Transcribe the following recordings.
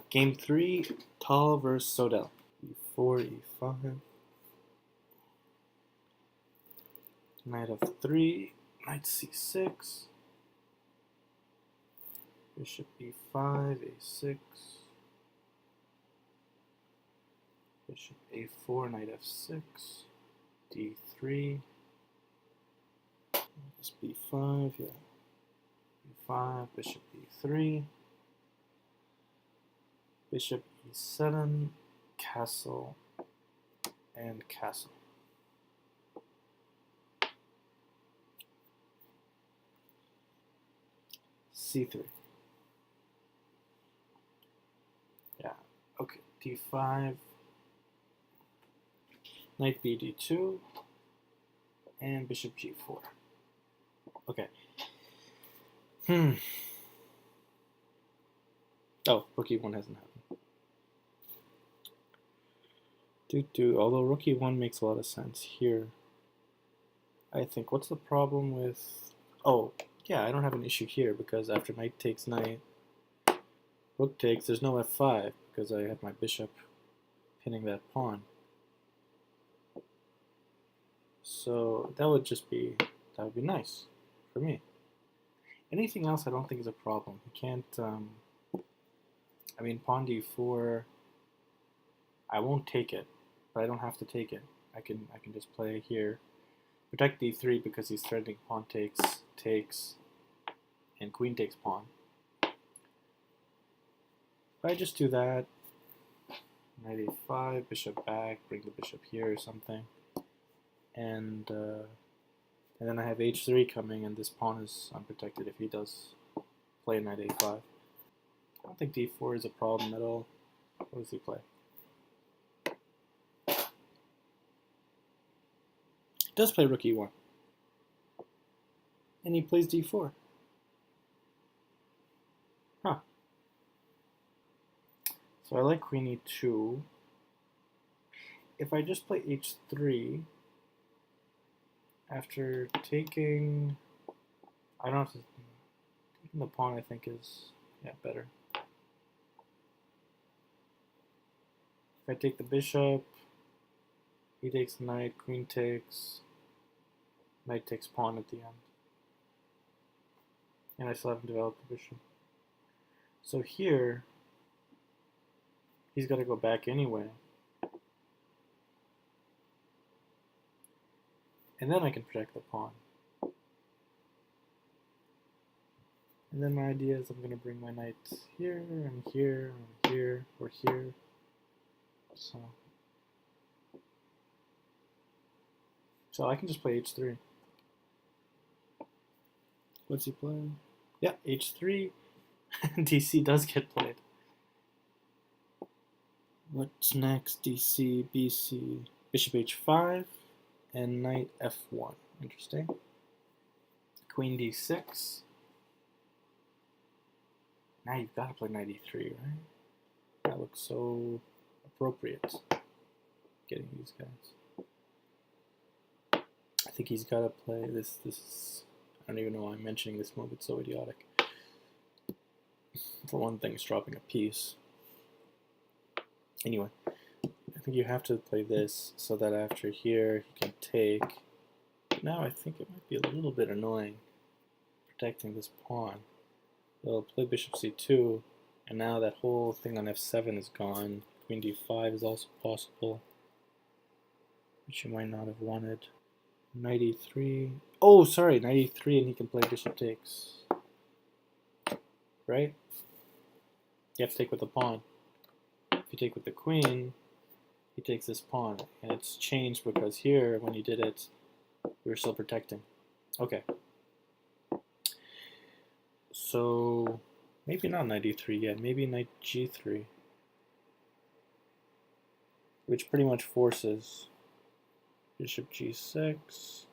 Game 3, Tal versus Sodell. E4, E5. Knight f3, knight c6. Bishop e5, a6. Bishop a4, knight f6. d3. This b5, yeah. b5, bishop e3. Bishop e7, castle, and castle. c3. Yeah, okay, d5, knight bd2, and bishop g4. Okay. Oh, rook e1 hasn't happened. Although rook e1 makes a lot of sense here. I think, what's the problem with... Oh, yeah, I don't have an issue here because after knight takes knight, rook takes, there's no f5 because I have my bishop pinning that pawn. So that would be nice for me. Anything else I don't think is a problem. You can't, I mean, pawn d4, I won't take it, but I don't have to take it. I can just play here. Protect d3 because he's threatening pawn takes, and queen takes pawn. If I just do that, knight a5, bishop back, bring the bishop here or something, and then I have h3 coming, and this pawn is unprotected if he does play knight a5. I don't think d4 is a problem at all. What does he play? He does play rook e1. And he plays d4. Huh. So I like queen e2. If I just play h3, after taking... I don't have to... Taking the pawn I think is, yeah, better. If I take the bishop, he takes the knight, queen takes, knight takes pawn at the end. And I still haven't developed the bishop. So here, he's got to go back anyway. And then I can protect the pawn. And then my idea is I'm going to bring my knight here, and here, and here, or here. So I can just play h3. What's he playing? Yeah, h3. dc does get played. What's next? dc, bc, bishop h5, and knight f1. Interesting. Queen d6. Now you've got to play knight e3, right? That looks so appropriate. Getting these guys. I think he's got to play this. I don't even know why I'm mentioning this move. It's so idiotic. For one thing, it's dropping a piece. Anyway, I think you have to play this so that after here he can take. Now I think it might be a little bit annoying protecting this pawn. They'll play bishop c2, and now that whole thing on f7 is gone. Queen d5 is also possible, which you might not have wanted. Knight e3. Oh, sorry, knight e3, and he can play bishop takes. Right? You have to take with the pawn. If you take with the queen, he takes this pawn, and it's changed because here, when you did it, we were still protecting. Okay. So maybe not knight e3 yet. Maybe knight g3, which pretty much forces bishop g6.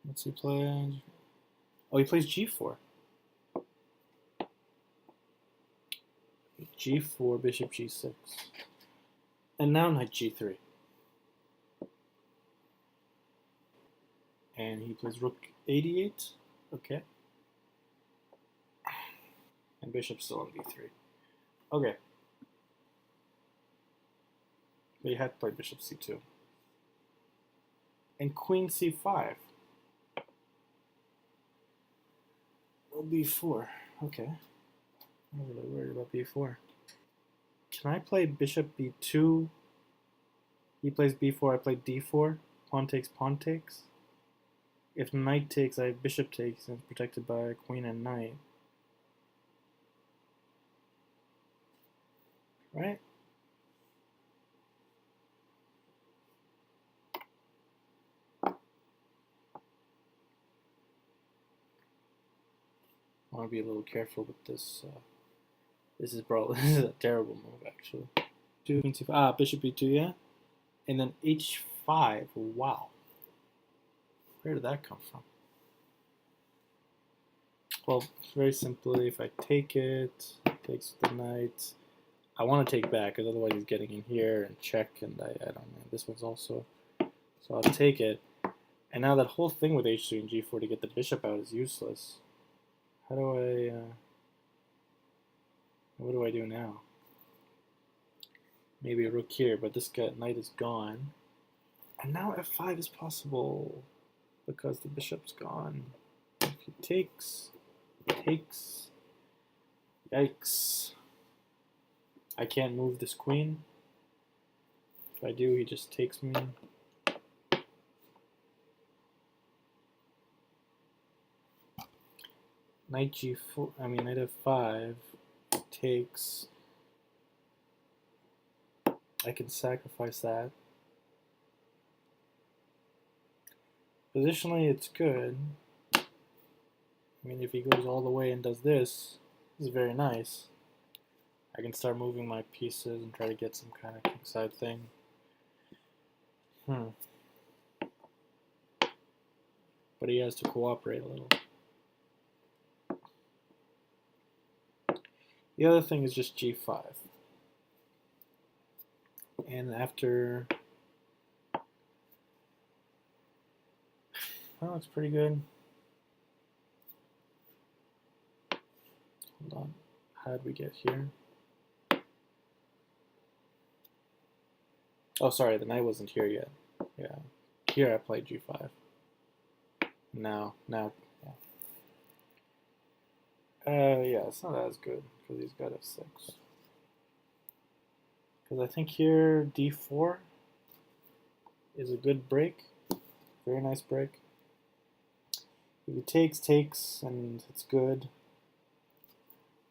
What's he playing? Oh, he plays g4. g4, bishop g6. And now knight g3. And he plays rook a8. Okay. And bishop's still on d3. Okay. But you had to play bishop c2. And queen c5. Oh, b4. Okay. I'm not really worried about b4. Can I play bishop b2? He plays b4, I play d4. Pawn takes, pawn takes. If knight takes, I have bishop takes, and it's protected by queen and knight. Right? I want to be a little careful with this. This is probably this is a terrible move, actually. Queen c5. Bishop b2, yeah? And then h5. Wow. Where did that come from? Well, very simply, if I take it, takes the knight. I want to take back, because otherwise he's getting in here and check, and I don't know. This one's also. So I'll take it. And now that whole thing with h3 and g4 to get the bishop out is useless. How do I... what do I do now? Maybe a rook here, but this knight is gone. And now f5 is possible because the bishop's gone. If he takes, yikes. I can't move this queen. If I do, he just takes me. Knight g4, knight f5 takes. I can sacrifice that. Positionally, it's good. If he goes all the way and does this is very nice. I can start moving my pieces and try to get some kind of kingside thing. But he has to cooperate a little. The other thing is just g5. And after... That looks pretty good. Hold on. How did we get here? Oh, sorry, the knight wasn't here yet. Yeah. Here I played g5. Now, yeah. Yeah, it's not as good because he's got f6. Because I think here d4 is a good break. Very nice break. If he takes, and it's good.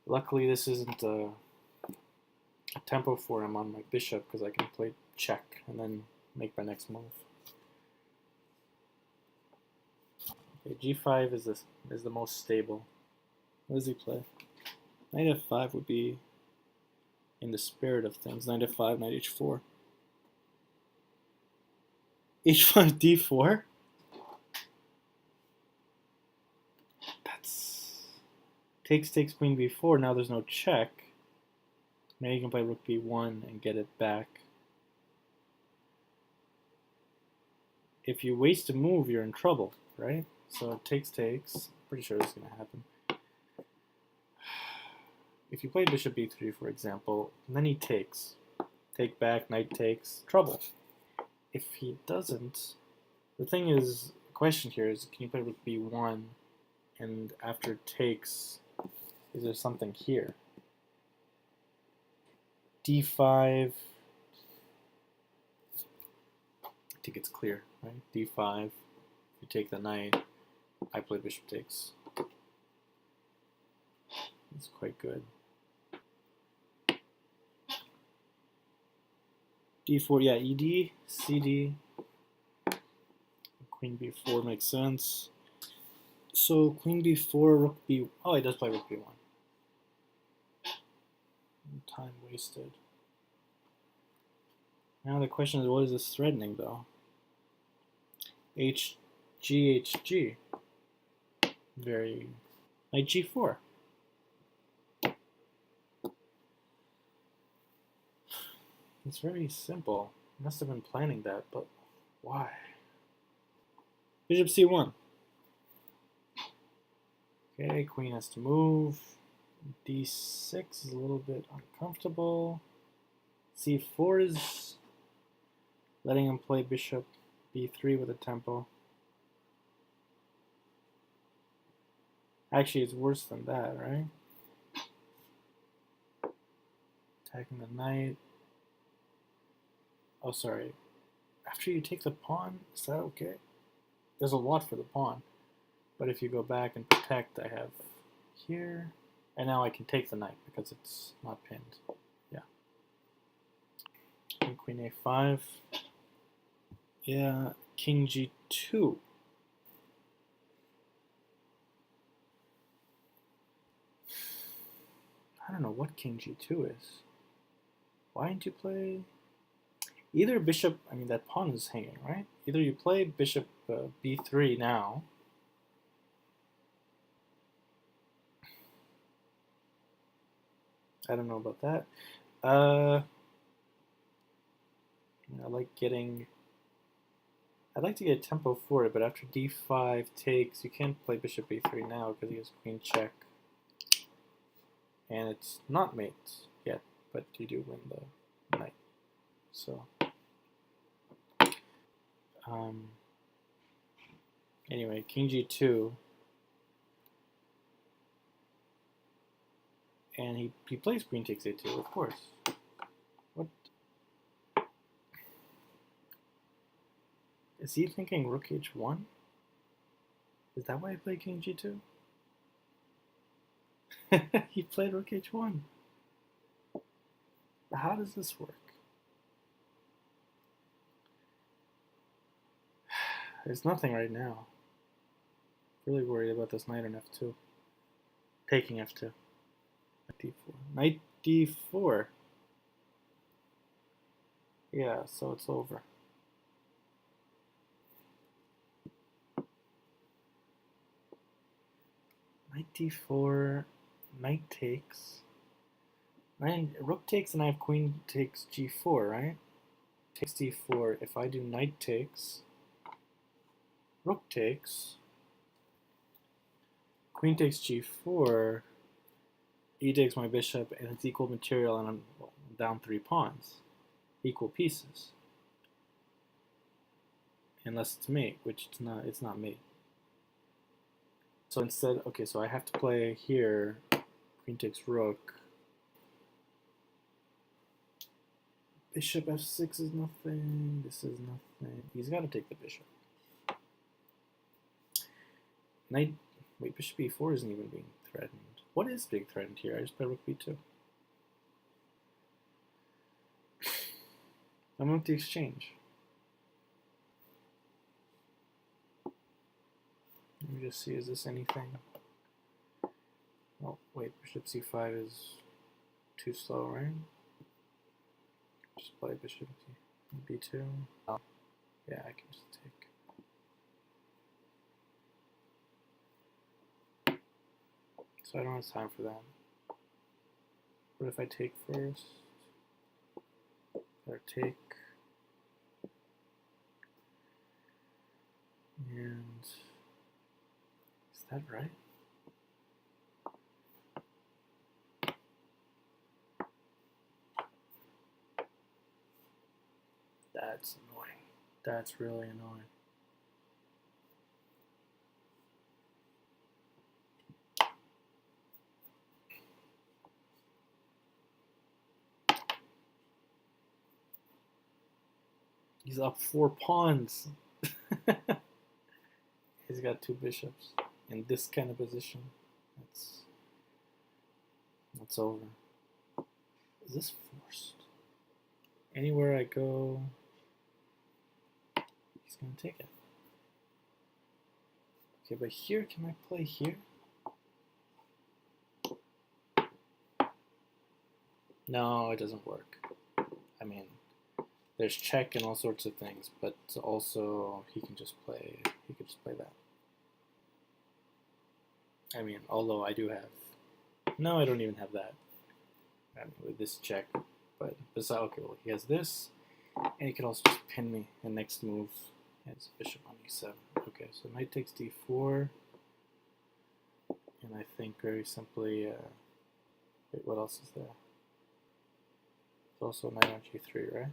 Luckily, this isn't a tempo for him on my bishop because I can play check and then make my next move. Okay, g5 is the most stable. What does he play? Knight f5 would be in the spirit of things. Knight f5, knight h4. h5 d4? That's... Takes queen b4. Now there's no check. Now you can play rook b1 and get it back. If you waste a move, you're in trouble, right? So takes. Pretty sure this is going to happen. If you play bishop b3, for example, and then he takes, take back, knight takes, trouble. If he doesn't, the thing is, the question here is, can you play rook b1, and after takes, is there something here? d5, I think it's clear, right? d5, you take the knight, I play bishop takes. It's quite good. d4, yeah, ed, cd, queen b4 makes sense. So queen b4, rook b, oh, he does play rook b1. Time wasted. Now the question is, what is this threatening though? hg. Very, knight g4. It's very simple. Must have been planning that, but why? Bishop c1. Okay, queen has to move. D6 is a little bit uncomfortable. C4 is letting him play bishop B3 with a tempo. Actually, it's worse than that, right? Attacking the knight. Oh, sorry. After you take the pawn, is that okay? There's a lot for the pawn. But if you go back and protect, I have here. And now I can take the knight because it's not pinned. Yeah. And Queen A5. Yeah, King G2. I don't know what King G2 is. Why didn't you play either bishop? I mean, that pawn is hanging, right? Either you play bishop B3 now. I don't know about that. I I'd like to get tempo for it, but after D5 takes, you can't play bishop B3 now because he has queen check. And it's not mate yet, but you do win the knight. So, anyway, King G2. And he plays queen takes A2, of course. What? Is he thinking rook H1? Is that why he played King G2? He played rook H1. How does this work? There's nothing right now. Really worried about this knight on F2. Taking F2. D4. Knight D4. Yeah, so it's over. Knight D4. Knight takes. Rook takes and I have queen takes G4, right? Takes D4. If I do knight takes, rook takes, queen takes G4, E takes my bishop, and it's equal material, and I'm down 3 pawns. Equal pieces. Unless it's mate, which it's not mate. So instead, okay, so I have to play here, queen takes rook. Bishop F6 is nothing, this is nothing. He's got to take the bishop. Knight, wait, bishop B4 isn't even being threatened. What is being threatened here? I just play rook B2. I'm with the exchange. Let me just see, is this anything? Oh, wait, bishop C5 is too slow, right? Just play bishop B2. Oh, yeah, I can just take. So I don't have time for that. What if I take first? Or take. And is that right? That's annoying. That's really annoying. He's up 4 pawns. He's got 2 bishops in this kind of position. That's over. Is this forced? Anywhere I go, he's gonna take it. Okay, but here, can I play here? No, it doesn't work. I mean, there's check and all sorts of things, but also he can just play. He could just play that. I mean, although I do have. No, I don't even have that. I mean, with this check, but besides, okay, well, he has this, and he can also just pin me. And next move is bishop on E7. Okay, so knight takes D4, and I think very simply Wait, what else is there? There's also knight on g3, right?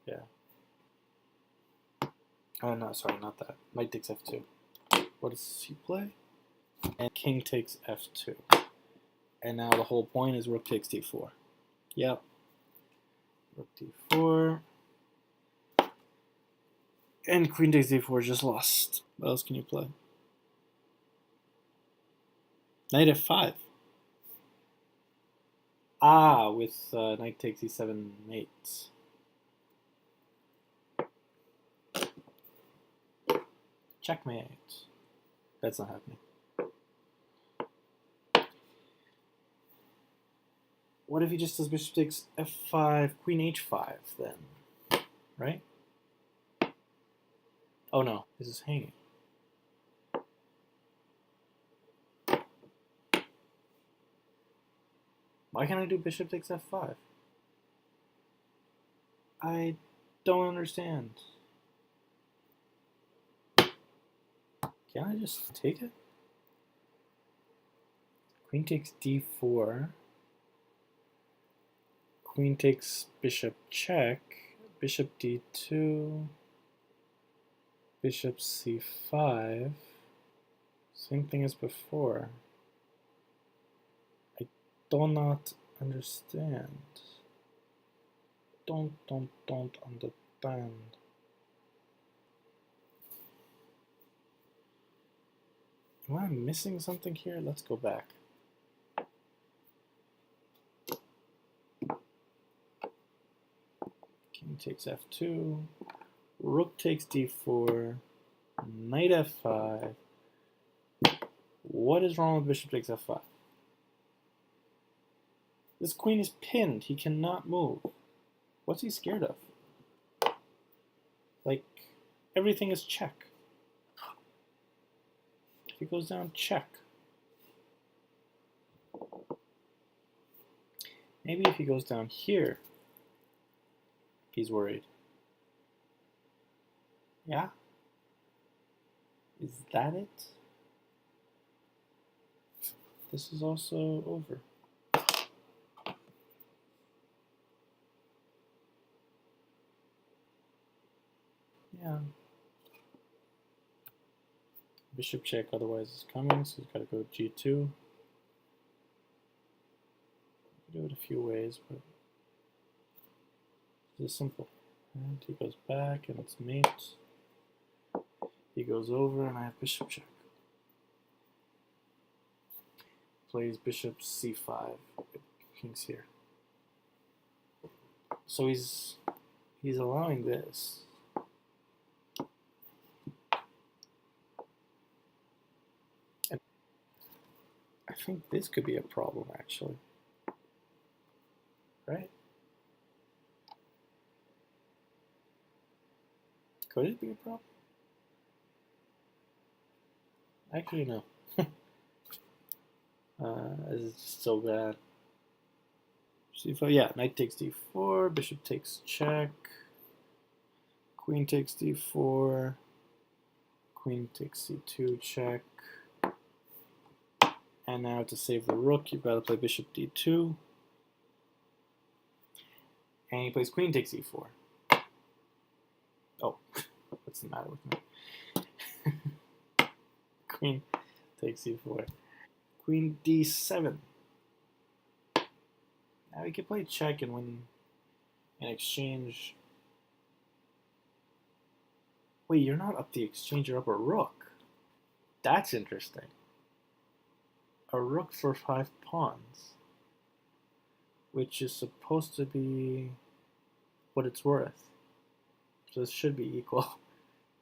Yeah. Oh no, sorry, not that. Knight takes f2. What does he play? And king takes f2. And now the whole point is rook takes d4. Yep. Rook d4. And queen takes d4 just lost. What else can you play? Knight f5. Ah, with knight takes e7 mates. Checkmate. That's not happening. What if he just does bishop takes f5, queen h5 then? Right? Oh no, this is hanging. Why can't I do bishop takes f5? I don't understand. Can I just take it? Queen takes d4. Queen takes bishop check. Bishop d2. Bishop c5. Same thing as before. I do not understand. Don't understand. Am I missing something here? Let's go back. King takes f2. Rook takes d4. Knight f5. What is wrong with bishop takes f5? This queen is pinned. He cannot move. What's he scared of? Like, everything is check. If he goes down, check. Maybe if he goes down here, he's worried. Yeah? Is that it? This is also over. Yeah. Bishop check otherwise is coming, so he's got to go g2. Do it a few ways, but this is simple. And he goes back, and it's mate. He goes over, and I have bishop check. Plays bishop c5. King's here. So he's allowing this. And I think this could be a problem, actually. Right? Could it be a problem? Actually, no. This is just so bad. C5, yeah, knight takes d4, bishop takes check, queen takes d4, queen takes c2 check, and now to save the rook, you've got to play bishop d2, and he plays queen takes e4. Oh, what's the matter with me? Queen takes e4. Queen d7. Now we can play check and win an exchange. Wait, you're not up the exchange, you're up a rook. That's interesting. A rook for 5 pawns, which is supposed to be what it's worth. So this should be equal,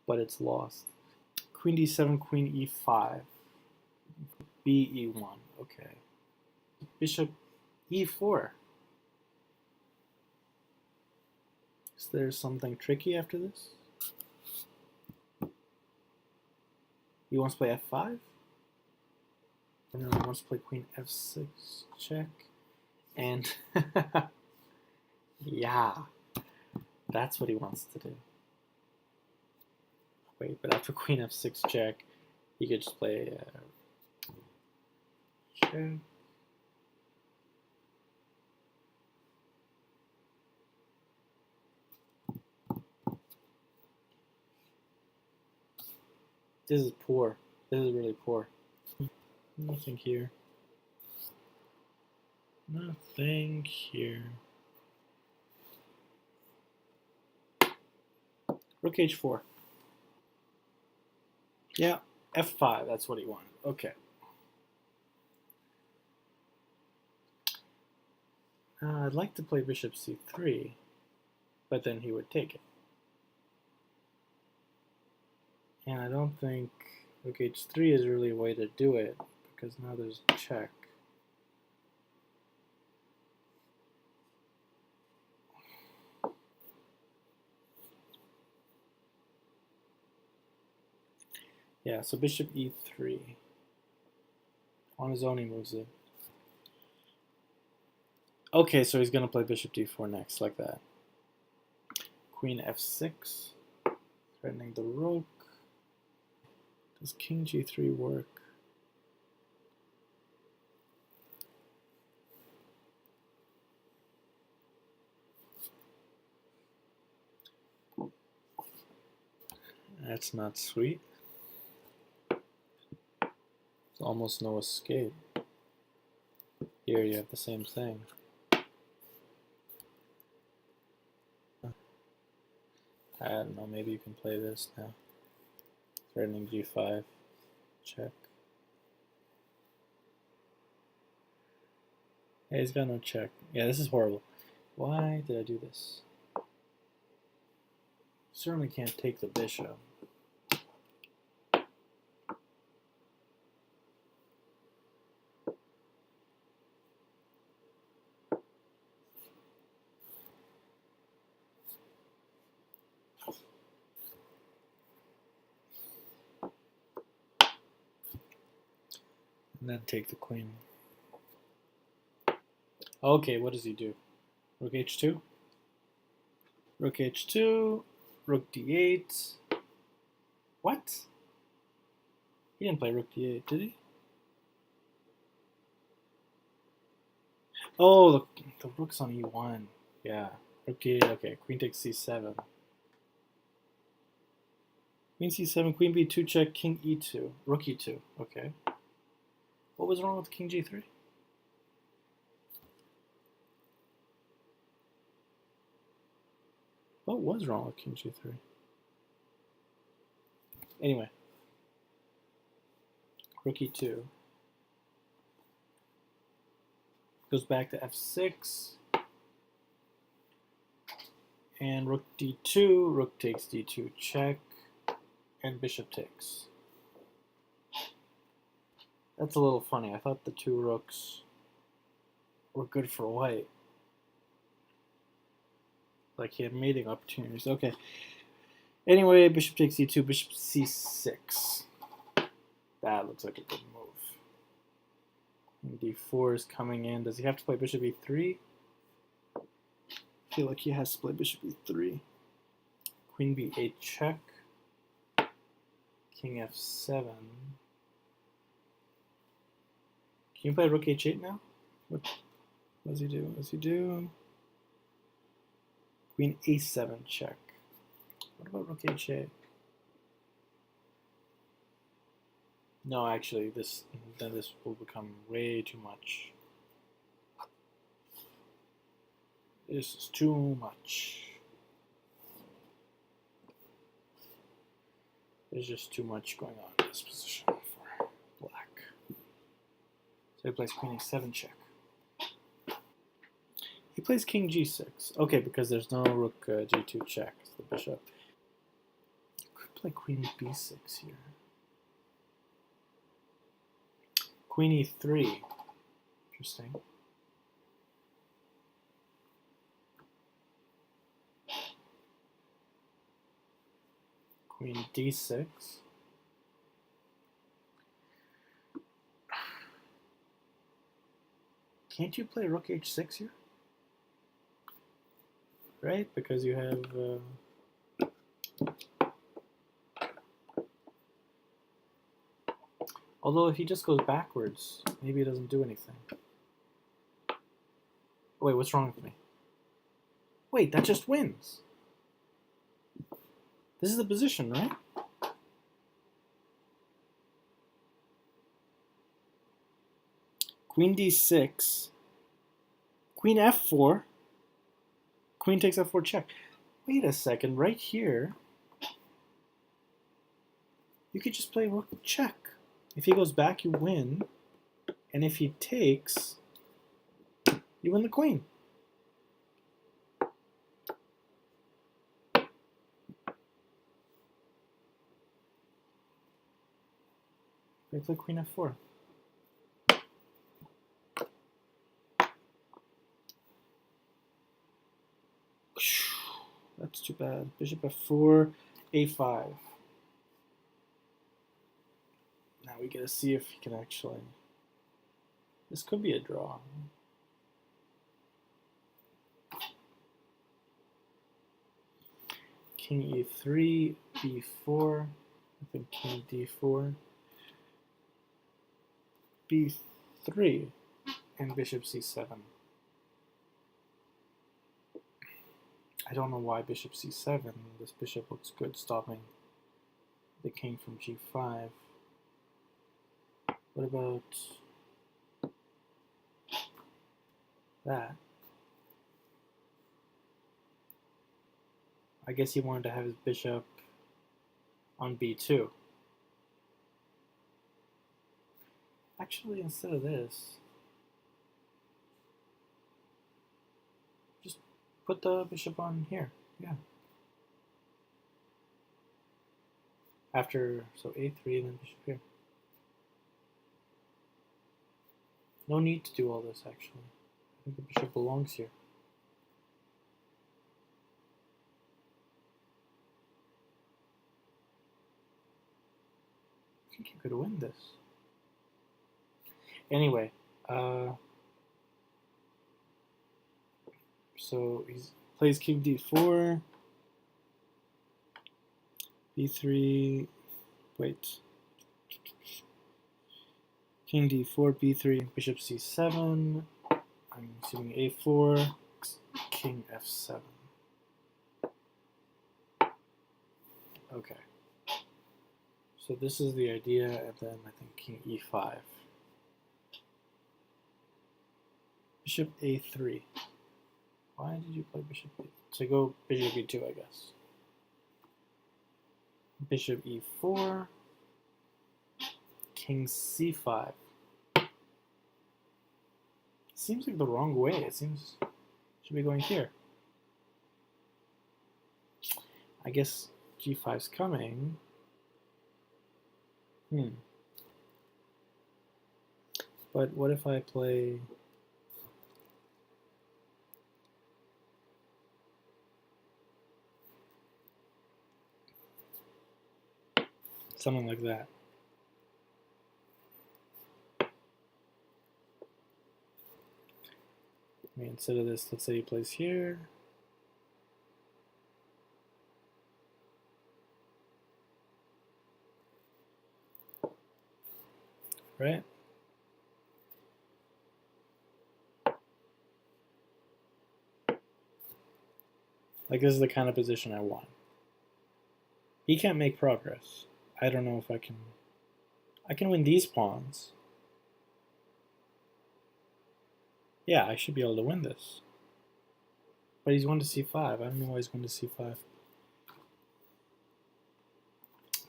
but it's lost. Queen d7, queen e5. Be1, okay. Bishop e4. Is there something tricky after this? He wants to play f5? And then he wants to play queen f6, check. And yeah, that's what he wants to do. Wait, but after queen f6 check, he could just play check. This is poor. This is really poor. Nothing here. Nothing here. Rook h4. Yeah, f5. That's what he wanted. Okay. I'd like to play bishop c3, but then he would take it. And I don't think rook h3 is really a way to do it, because now there's a check. Yeah, so bishop e3. On his own he moves it. Okay, so he's going to play bishop d4 next, like that. Queen f6, threatening the rook. Does king g3 work? That's not sweet. There's almost no escape. Here you have the same thing. I don't know, maybe you can play this now. Threatening g5, check. Hey, he's got no check. Yeah, this is horrible. Why did I do this? Certainly can't take the bishop. And then take the queen. Okay, what does he do? Rook h2? Rook h2, rook d8. What? He didn't play rook d8, did he? Oh, the rook's on e1. Yeah, rook d8, okay. Queen takes c7. Queen c7, queen b2 check, king e2. Rook e2, okay. What was wrong with king g3? What was wrong with king g3? Anyway. Rook e2. Goes back to f6. And rook d2. Rook takes d2 check. And bishop takes. That's a little funny. I thought the two rooks were good for white. Like he had mating opportunities. Okay. Anyway, bishop takes e2, bishop c6. That looks like a good move. And d4 is coming in. Does he have to play bishop e3? I feel like he has to play bishop e3. Queen b8 check. King f7. Can you play rook h8 now? What does he do? What does he do? Queen a7 check. What about rook h8? No, actually, this will become way too much. This is too much. There's just too much going on in this position for black. So he plays queen a7 check. He plays king g6. Okay, because there's no rook g2 check. It's the bishop. Could play queen b6 here. Queen e3. Interesting. Queen d6. Can't you play rook h6 here? Right? Because you have... Although if he just goes backwards, maybe it doesn't do anything. Wait, what's wrong with me? Wait, that just wins. This is the position, right? Queen d6, queen f4, queen takes f4 check. Wait a second, right here, you could just play rook check. If he goes back, you win, and if he takes, you win the queen. They play queen f4. That's too bad. Bishop f4, a5. Now we gotta see if he can actually... This could be a draw. King e3, b4, I think king d4, b3, and bishop c7. I don't know why bishop c7. This bishop looks good stopping the king from g5. What about that? I guess he wanted to have his bishop on b2. Actually, instead of this, just put the bishop on here. Yeah. After, so a3 and then bishop here. No need to do all this, actually. I think the bishop belongs here. I think you could win this. Anyway, so he plays king d4, b3, wait, king d4, b3, bishop c7, I'm assuming a4, king f7. Okay. So this is the idea, and then I think king e5. Bishop a3. Why did you play bishop a3? To go bishop e2, I guess. Bishop e4. King c5. Seems like the wrong way. It seems it should be going here. I guess g5's coming. But what if I play something like that? I mean, instead of this, let's say he plays here. Right? Like, this is the kind of position I want. He can't make progress. I don't know if I can... I can win these pawns. Yeah, I should be able to win this. But he's going to c5. I don't know why he's going to c5.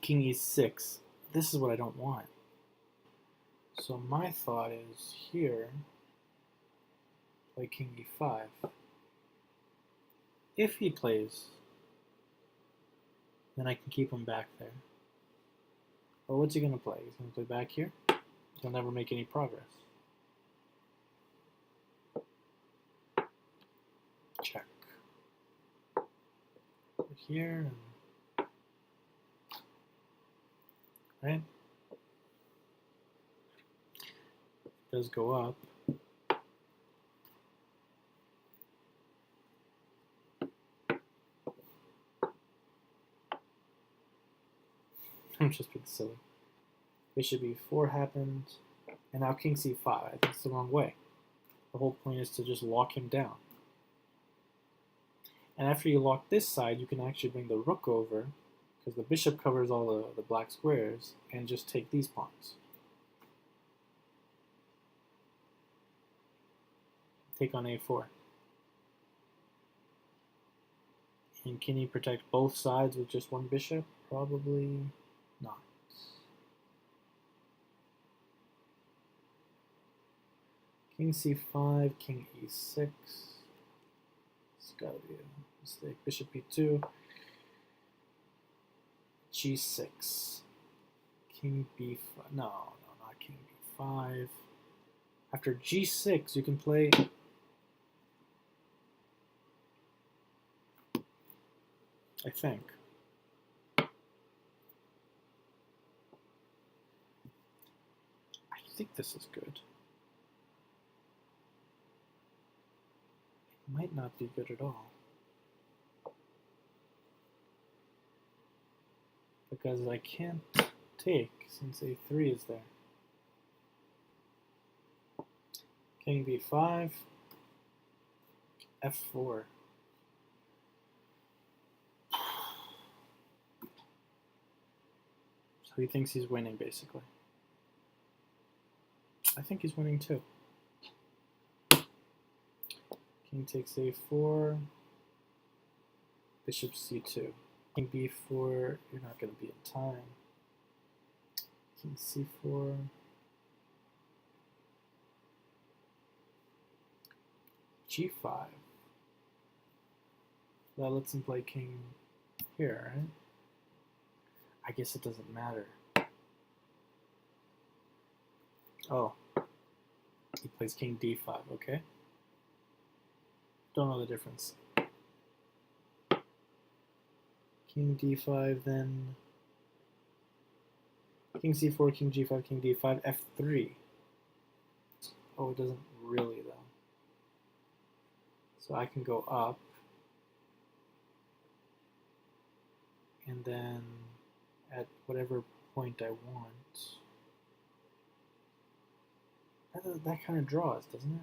King e6. This is what I don't want. So my thought is here, play king e5. If he plays, then I can keep him back there. But what's he going to play? He's going to play back here? He'll never make any progress. Check. Put here, and, right? Does go up. I'm just being silly. Bishop e4 happened, and now king c5. I think it's the wrong way. The whole point is to just lock him down. And after you lock this side, you can actually bring the rook over, because the bishop covers all the black squares, and just take these pawns. Take on a4. And can you protect both sides with just one bishop? Probably not. King c5, king e6. It's gotta be a mistake. Bishop e2. g6. King b5. No, not king b5. After g6, you can play... I think. I think this is good. It might not be good at all. Because I can't take since a3 is there. King b5, f4. So he thinks he's winning, basically. I think he's winning too. King takes a4, bishop c2. King b4, you're not going to be in time. King c4. g5. That lets him play king here, right? I guess it doesn't matter. Oh, he plays king d5, okay? Don't know the difference. King d5, then king c4, king g5, king d5, f3. Oh, it doesn't really though. So I can go up, and then at whatever point I want. That kind of draws, doesn't it?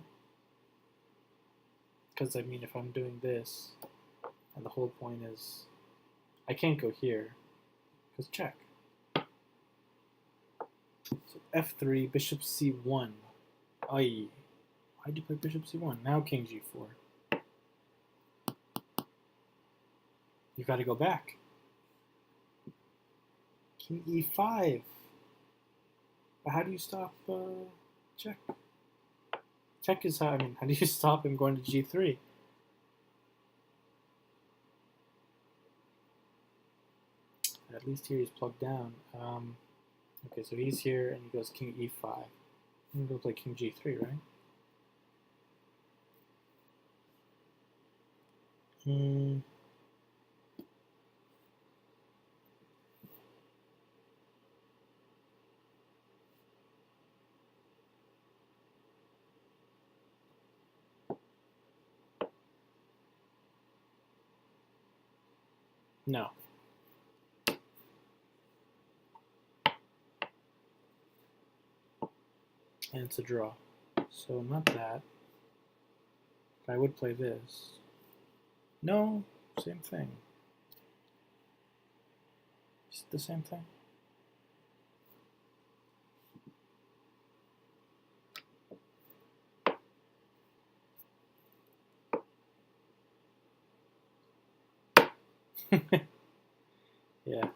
Because I mean, if I'm doing this, and the whole point is, I can't go here, because check. So f3, bishop c1. Aye. Why'd you play bishop c1? Now king g4. You've got to go back. King e5. But how do you stop check? Check is how, how do you stop him going to g3? At least here he's plugged down. Okay, so he's here and he goes king e5. I'm going to go play king g3, right? No. And it's a draw. So not that. But I would play this. No, same thing. Is it the same thing? Yeah,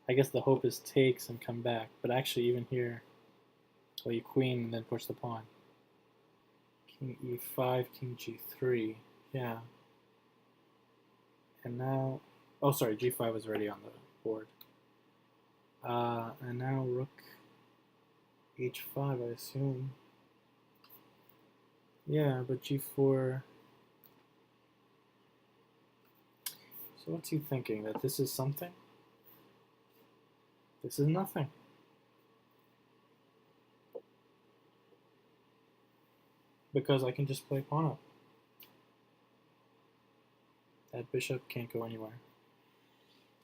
I guess the hope is takes and come back, but actually even here, well, you queen and then push the pawn. King e5, king g3, yeah. And now, oh sorry, g5 was already on the board. And now rook h5, I assume. Yeah, but g4. So what's he thinking? That this is something? This is nothing. Because I can just play pawn up. That bishop can't go anywhere.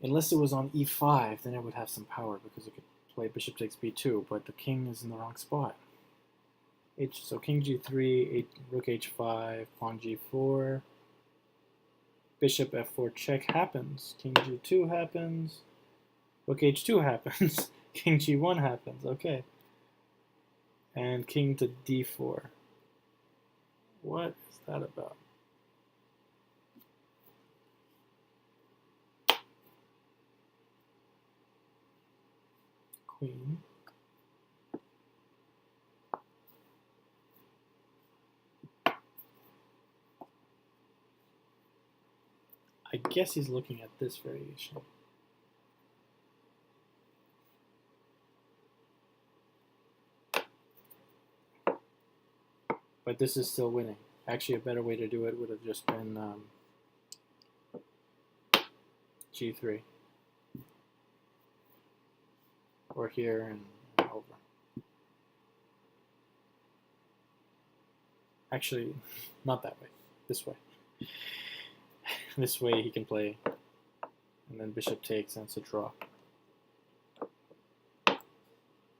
Unless it was on e5, then it would have some power because it could play bishop takes b2, but the king is in the wrong spot. So king g3, rook h5, pawn g4, bishop f4 check happens, king g2 happens, rook h2 happens, king g1 happens, okay. And king to d4. What is that about? Queen. I guess he's looking at this variation. But this is still winning. Actually, a better way to do it would have just been g3. Or here and over. Actually, not that way. This way. This way he can play, and then bishop takes, and it's a draw.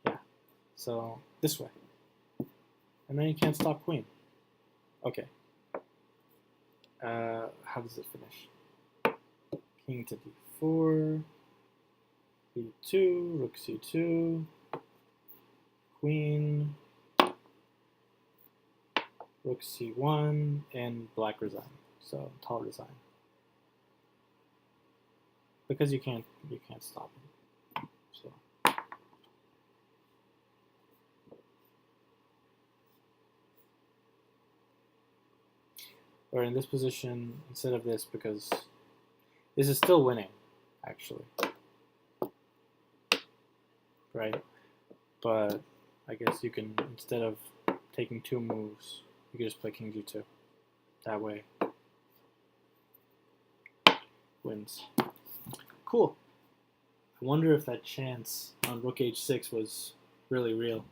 Yeah. So this way. And then you can't stop queen. Okay. How does it finish? King to d4, b2, rook c2, queen, rook c1, and black resign. So Tal resign. Because you can't stop him. So. Or in this position, instead of this, because this is still winning, actually. Right? But I guess you can, instead of taking 2 moves, you can just play king g2. That way. Wins. Cool. I wonder if that chance on rook h6 was really real.